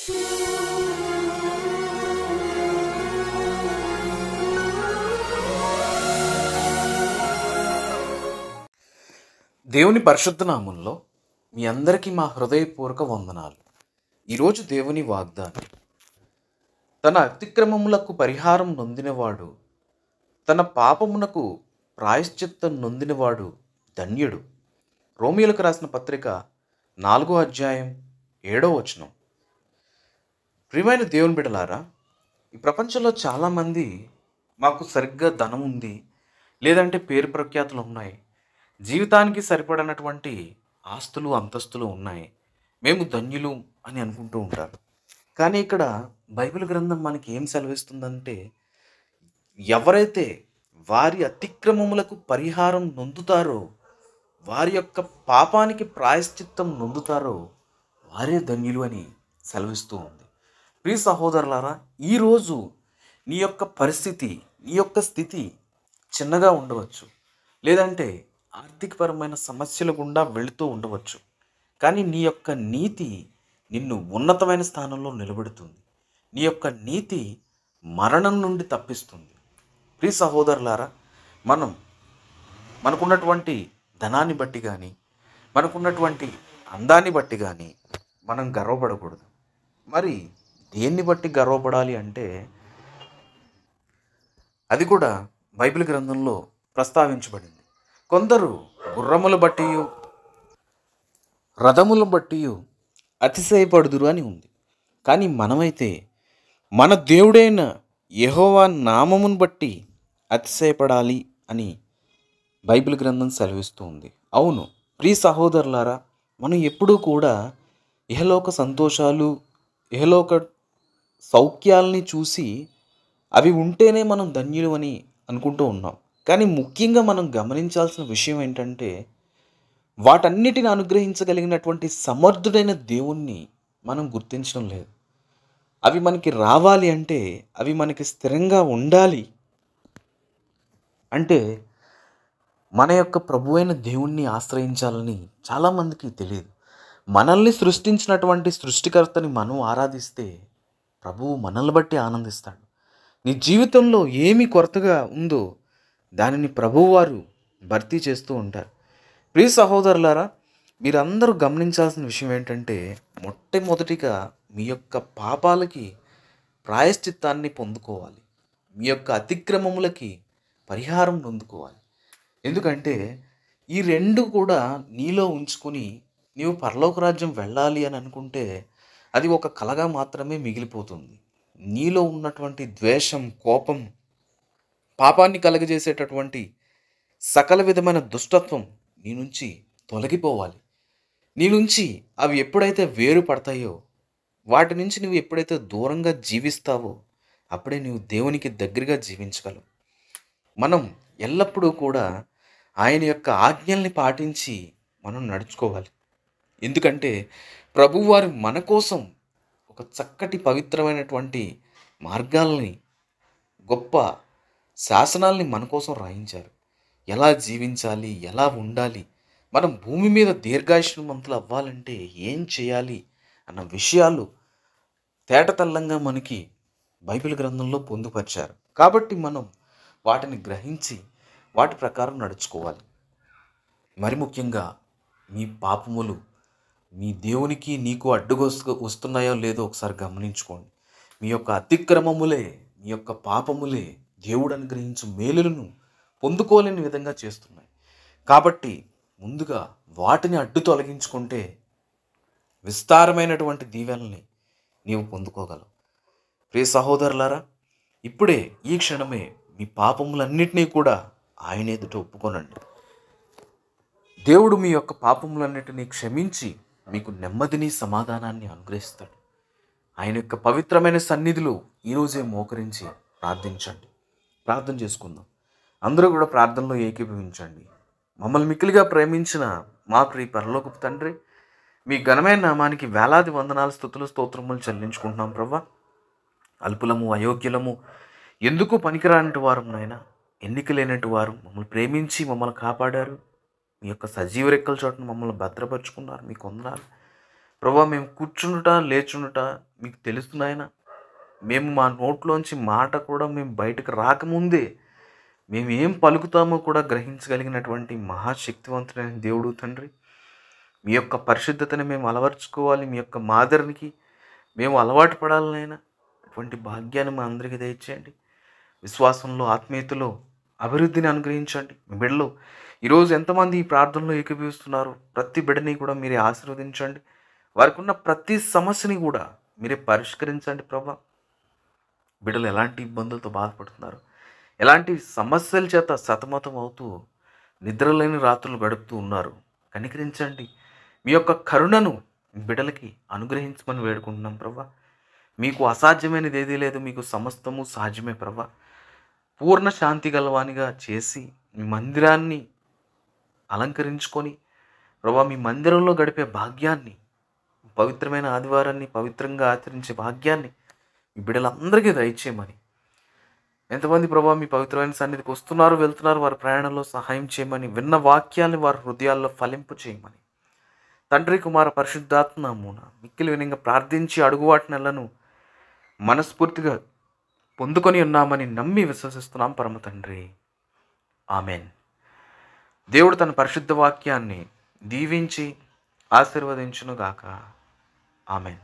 దేవుని పరిశుద్ధ నామంలో మీ అందరికీ మా హృదయపూర్వక వందనాలు. ఈరోజు దేవుని వాగ్దానం, తన అతిక్రమములకు పరిహారం నొందినవాడు, తన పాపమునకు ప్రాయశ్చిత్తం నొందినవాడు ధన్యుడు. రోమియోలకు రాసిన పత్రిక 4వ అధ్యాయం 7వ వచనం. ప్రియమైన దేవుని బిడ్డలారా, ఈ ప్రపంచంలో చాలామంది మాకు సరిగ్గా ధనం ఉంది, లేదంటే పేరు ప్రఖ్యాతులు ఉన్నాయి, జీవితానికి సరిపడినటువంటి ఆస్తులు అంతస్తులు ఉన్నాయి, మేము ధన్యులు అని అనుకుంటూ ఉంటారు. కానీ ఇక్కడ బైబిల్ గ్రంథం మనకి ఏం సెలవిస్తుందంటే, ఎవరైతే వారి అతిక్రమములకు పరిహారం నొందుతారో, వారి యొక్క పాపానికి ప్రాయశ్చిత్తం నొందుతారో వారే ధన్యులు అని సెలవిస్తూ ఉంది. ప్రియ సహోదరులారా, ఈరోజు నీ యొక్క పరిస్థితి, నీ యొక్క స్థితి చిన్నగా ఉండవచ్చు, లేదంటే ఆర్థికపరమైన సమస్యల గుండా వెళుతూ ఉండవచ్చు. కానీ నీ యొక్క నీతి నిన్ను ఉన్నతమైన స్థానంలో నిలబెడుతుంది. నీ యొక్క నీతి మరణం నుండి తప్పిస్తుంది. ప్రియ సహోదరులారా, మనకున్నటువంటి ధనాన్ని బట్టి కానీ, మనకున్నటువంటి అందాన్ని బట్టి కానీ మనం గర్వపడకూడదు. మరి దేన్ని బట్టి గర్వపడాలి అంటే, అది కూడా బైబిల్ గ్రంథంలో ప్రస్తావించబడింది. కొందరు గుర్రముల బట్టి, రథముల బట్టి అతిశయపడుదురు అని ఉంది. కానీ మనమైతే మన దేవుడైన యెహోవా నామమును బట్టి అతిశయపడాలి అని బైబిల్ గ్రంథం సెలవిస్తూ ఉంది. అవును ప్రియ సహోదరులారా, మనం ఎప్పుడూ కూడా ఇహలోక సంతోషాలు, ఇహలోక సౌఖ్యాలని చూసి అవి ఉంటేనే మనం ధన్యులు అని అనుకుంటూ ఉన్నాం. కానీ ముఖ్యంగా మనం గమనించాల్సిన విషయం ఏంటంటే, వాటన్నిటిని అనుగ్రహించగలిగినటువంటి సమర్థుడైన దేవుణ్ణి మనం గుర్తించడం లేదు. అవి మనకి రావాలి అంటే, అవి మనకి స్థిరంగా ఉండాలి అంటే మన యొక్క ప్రభువైన దేవుణ్ణి ఆశ్రయించాలని చాలామందికి తెలియదు. మనల్ని సృష్టించినటువంటి సృష్టికర్తని మనం ఆరాధిస్తే ప్రభువు మనల్ని బట్టి ఆనందిస్తాడు. నీ జీవితంలో ఏమి కొరతగా ఉందో దానిని ప్రభువారు భర్తీ చేస్తూ ఉంటారు. ప్రియ సహోదరులారా, మీరందరూ గమనించాల్సిన విషయం ఏంటంటే, మొట్టమొదటిగా మీ యొక్క పాపాలకి ప్రాయశ్చిత్తాన్ని పొందుకోవాలి. మీ యొక్క అతిక్రమములకి పరిహారం పొందుకోవాలి. ఎందుకంటే ఈ రెండు కూడా నీలో ఉంచుకొని నీవు పరలోక రాజ్యం వెళ్ళాలి అని అనుకుంటే అది ఒక కలగా మాత్రమే మిగిలిపోతుంది. నీలో ఉన్నటువంటి ద్వేషం, కోపం, పాపాన్ని కలుగజేసేటటువంటి సకల విధమైన దుష్టత్వం నీ నుంచి తొలగిపోవాలి. నీ నుంచి అవి ఎప్పుడైతే వేరు పడతాయో, వాటి నుంచి నువ్వు ఎప్పుడైతే దూరంగా జీవిస్తావో అప్పుడే నువ్వు దేవునికి దగ్గరగా జీవించగలవు. మనం ఎల్లప్పుడూ కూడా ఆయన యొక్క ఆజ్ఞల్ని పాటించి మనం నడుచుకోవాలి. ఎందుకంటే ప్రభువారు మన కోసం ఒక చక్కటి పవిత్రమైనటువంటి మార్గాల్ని, గొప్ప శాసనాల్ని మన కోసం రాయించారు. ఎలా జీవించాలి, ఎలా ఉండాలి, మనం భూమి మీద దీర్ఘాయుష్మంతులు అవ్వాలంటే ఏం చేయాలి అన్న విషయాలు తేటతెల్లంగా మనకి బైబిల్ గ్రంథంలో పొందుపరిచారు. కాబట్టి మనం వాటిని గ్రహించి వాటి ప్రకారం నడుచుకోవాలి. మరి ముఖ్యంగా మీ పాపములు మీ దేవునికి నీకు వస్తున్నాయో లేదో ఒకసారి గమనించుకోండి. మీ యొక్క అతిక్రమములే, మీ యొక్క పాపములే దేవుడు అనుగ్రహించు మేలులను పొందుకోలేని విధంగా చేస్తున్నాయి. కాబట్టి ముందుగా వాటిని అడ్డు తొలగించుకుంటే విస్తారమైనటువంటి దీవెనల్ని నీవు పొందుకోగలవు. ప్రియ సహోదరులారా, ఇప్పుడే ఈ క్షణమే మీ పాపములన్నిటినీ కూడా ఆయన ఎదుట ఒప్పుకోనండి. దేవుడు మీ యొక్క పాపములన్నిటినీ క్షమించి మీకు నెమ్మదిని, సమాధానాన్ని అనుగ్రహిస్తాడు. ఆయన యొక్క పవిత్రమైన సన్నిధిలో ఈరోజే మోకరించి ప్రార్థించండి. ప్రార్థన చేసుకుందాం. అందరూ కూడా ప్రార్థనలో ఏకీభవించండి. మమ్మల్ని మిక్కిలిగా ప్రేమించిన మా ప్రియ పరలోకపు తండ్రి, మీ ఘనమైన నామానికి వేలాది వందనాలు, స్తుతులు, స్తోత్రములు చెల్లించుకుంటున్నాం ప్రభువా. అల్పులము, అయోగ్యులము, ఎందుకు పనికిరానటి వారు నాయనా, ఎన్నిక లేనటి వారు మమ్మల్ని ప్రేమించి మమ్మల్ని కాపాడారు. మీ యొక్క సజీవ రెక్కల చోటును మమ్మల్ని భద్రపరుచుకున్నారు. మీకు వందనాలు. ప్రభా మేము కూర్చుండుట లేచుండుట మీకు తెలుసు నాయన. మేము మా నోట్లోంచి మాట కూడా మేము బయటకు రాకముందే మేము ఏం పలుకుతామో కూడా గ్రహించగలిగినటువంటి మహాశక్తివంతుడైన దేవుడు తండ్రి. మీ యొక్క పరిశుద్ధతని మేము అలవర్చుకోవాలి, మీ యొక్క మాదిరికి మేము అలవాటు పడాలి నాయన. అటువంటి భాగ్యాన్ని మా అందరికీ దయచేయండి. విశ్వాసంలో, ఆత్మీయతలో అభివృద్ధిని అనుగ్రహించండి. మీ బిడ్డలు ఈరోజు ఎంతమంది ఈ ప్రార్థనలో ఏకీభవిస్తున్నారు, ప్రతి బిడ్డని కూడా మీరే ఆశీర్వదించండి. వారికి ఉన్న ప్రతి సమస్యని కూడా మీరే పరిష్కరించండి ప్రభా. బిడ్డలు ఎలాంటి ఇబ్బందులతో బాధపడుతున్నారు, ఎలాంటి సమస్యల చేత సతమతం అవుతూ నిద్రలేని రాత్రులు గడుపుతూ ఉన్నారు, కనికరించండి. మీ యొక్క కరుణను బిడ్డలకి అనుగ్రహించమని వేడుకుంటున్నాం ప్రభా. మీకు అసాధ్యమైనది ఏదీ లేదు, మీకు సమస్తము సాధ్యమే ప్రభా. పూర్ణ శాంతి గలవానిగా చేసి మీ మందిరాన్ని అలంకరించుకొని ప్రభా, మీ మందిరంలో గడిపే భాగ్యాన్ని, పవిత్రమైన ఆదివారాన్ని పవిత్రంగా ఆచరించే భాగ్యాన్ని మీ బిడ్డలందరికీ దయచేయమని, ఎంతమంది ప్రభా మీ పవిత్రమైన సన్నిధికి వస్తున్నారు వెళ్తున్నారు, వారి ప్రయాణంలో సహాయం చేయమని, విన్న వాక్యాన్ని వారి హృదయాల్లో ఫలింపు చేయమని, తండ్రి కుమార పరిశుద్ధాత్మ నామమున మిక్కిలి వినంగా ప్రార్థించి అడుగువాటినెలను మనస్ఫూర్తిగా పొందుకొని ఉన్నామని నమ్మి విశ్వసిస్తున్నాం పరమ తండ్రి. ఆమెన్. దేవుడు తన పరిశుద్ధ వాక్యాన్ని దీవించి ఆశీర్వదించునుగాక. ఆమెన్.